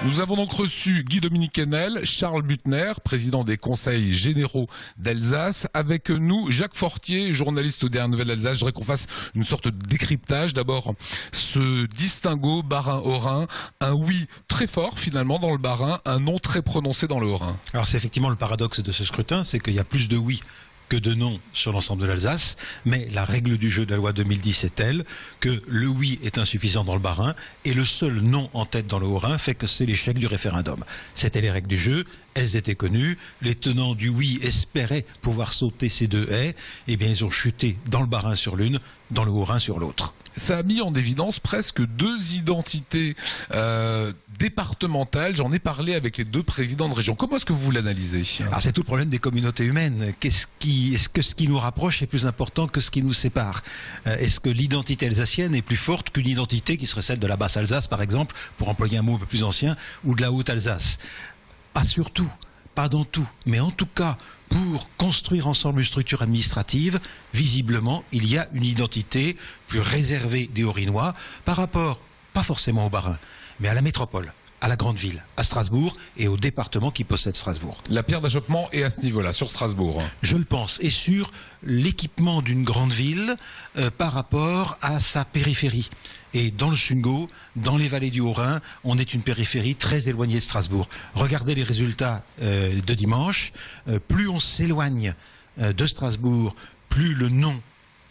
Nous avons donc reçu Guy-Dominique Kennel, Charles Buttner, président des conseils généraux d'Alsace. Avec nous, Jacques Fortier, journaliste aux Dernières Nouvelles d'Alsace. Je voudrais qu'on fasse une sorte de décryptage. D'abord, ce distinguo Bas-Rhin-Haut-Rhin, un oui très fort finalement dans le Bas-Rhin, un non très prononcé dans le Haut-Rhin. Alors c'est effectivement le paradoxe de ce scrutin, c'est qu'il y a plus de oui que de non sur l'ensemble de l'Alsace, mais la règle du jeu de la loi 2010 est telle que le oui est insuffisant dans le Bas-Rhin et le seul non en tête dans le Haut-Rhin fait que c'est l'échec du référendum. C'était les règles du jeu, elles étaient connues, les tenants du oui espéraient pouvoir sauter ces deux haies, et bien ils ont chuté dans le Bas-Rhin sur l'une, dans le Haut-Rhin sur l'autre. Ça a mis en évidence presque deux identités départementales. J'en ai parlé avec les deux présidents de région. Comment est-ce que vous l'analysez? Alors c'est tout le problème des communautés humaines. Est-ce que ce qui nous rapproche est plus important que ce qui nous sépare? Est-ce que l'identité alsacienne est plus forte qu'une identité qui serait celle de la Basse-Alsace, par exemple, pour employer un mot un peu plus ancien, ou de la Haute-Alsace? Pas surtout, pas dans tout, mais en tout cas, pour construire ensemble une structure administrative, visiblement, il y a une identité plus réservée des Haut-Rhinois par rapport, pas forcément au Bas-Rhin, mais à la métropole, à la grande ville, à Strasbourg et au département qui possède Strasbourg. La pierre d'achoppement est à ce niveau-là, sur Strasbourg. Je le pense, et sur l'équipement d'une grande ville par rapport à sa périphérie. Et dans le Sungo, dans les vallées du Haut-Rhin, on est une périphérie très éloignée de Strasbourg. Regardez les résultats de dimanche. Plus on s'éloigne de Strasbourg, plus le non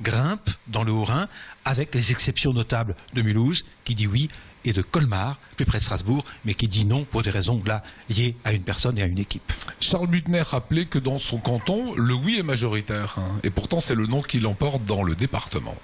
grimpe dans le Haut-Rhin, avec les exceptions notables de Mulhouse, qui dit oui, et de Colmar, plus près de Strasbourg, mais qui dit non pour des raisons là liées à une personne et à une équipe. Charles Buttner rappelait que dans son canton, le oui est majoritaire, et pourtant c'est le non qui l'emporte dans le département.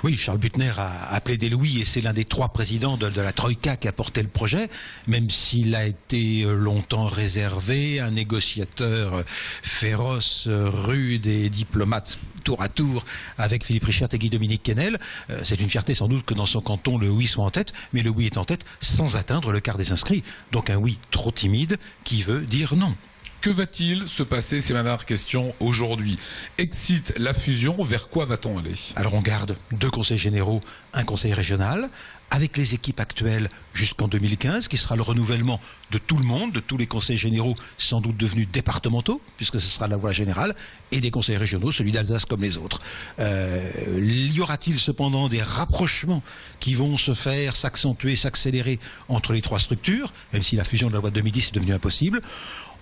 Oui, Charles Buttner a plaidé le oui et c'est l'un des trois présidents de la Troïka qui a porté le projet, même s'il a été longtemps réservé, un négociateur féroce, rude et diplomate tour à tour avec Philippe Richert et Guy-Dominique Kennel. C'est une fierté sans doute que dans son canton le oui soit en tête, mais le oui est en tête sans atteindre le quart des inscrits. Donc un oui trop timide qui veut dire non. Que va-t-il se passer, c'est ma dernière question, aujourd'hui? Excite la fusion, vers quoi va-t-on aller? Alors on garde 2 conseils généraux, un conseil régional, avec les équipes actuelles jusqu'en 2015, qui sera le renouvellement de tout le monde, de tous les conseils généraux sans doute devenus départementaux, puisque ce sera la voie générale, et des conseils régionaux, celui d'Alsace comme les autres. Y aura-t-il cependant des rapprochements qui vont se faire, s'accentuer, s'accélérer entre les 3 structures, même si la fusion de la loi 2010 est devenue impossible?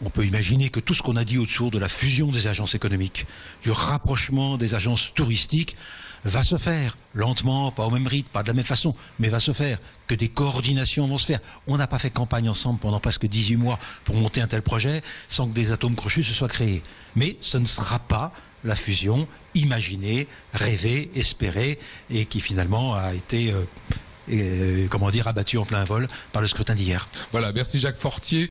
On peut imaginer que tout ce qu'on a dit autour de la fusion des agences économiques, du rapprochement des agences touristiques, va se faire lentement, pas au même rythme, pas de la même façon, mais va se faire, que des coordinations vont se faire. On n'a pas fait campagne ensemble pendant presque 18 mois pour monter un tel projet sans que des atomes crochus se soient créés. Mais ce ne sera pas la fusion imaginée, rêvée, espérée, et qui finalement a été abattue en plein vol par le scrutin d'hier. Voilà, merci Jacques Fortier.